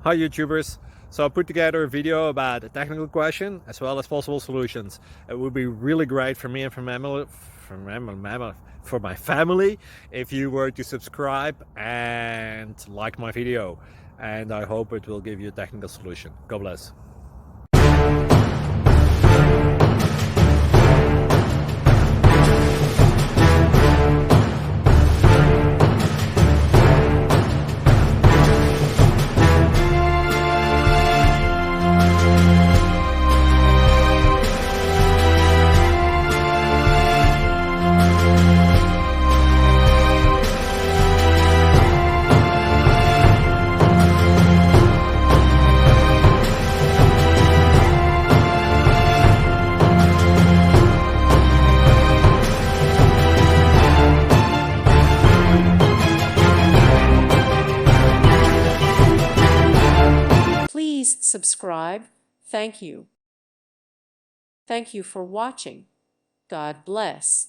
Hi YouTubers. So I put together a video about a technical question as well as possible solutions. It would be really great for me and for my family if you were to subscribe and like my video. And I hope it will give you a technical solution. God bless. Please subscribe. Thank you. Thank you for watching. God bless.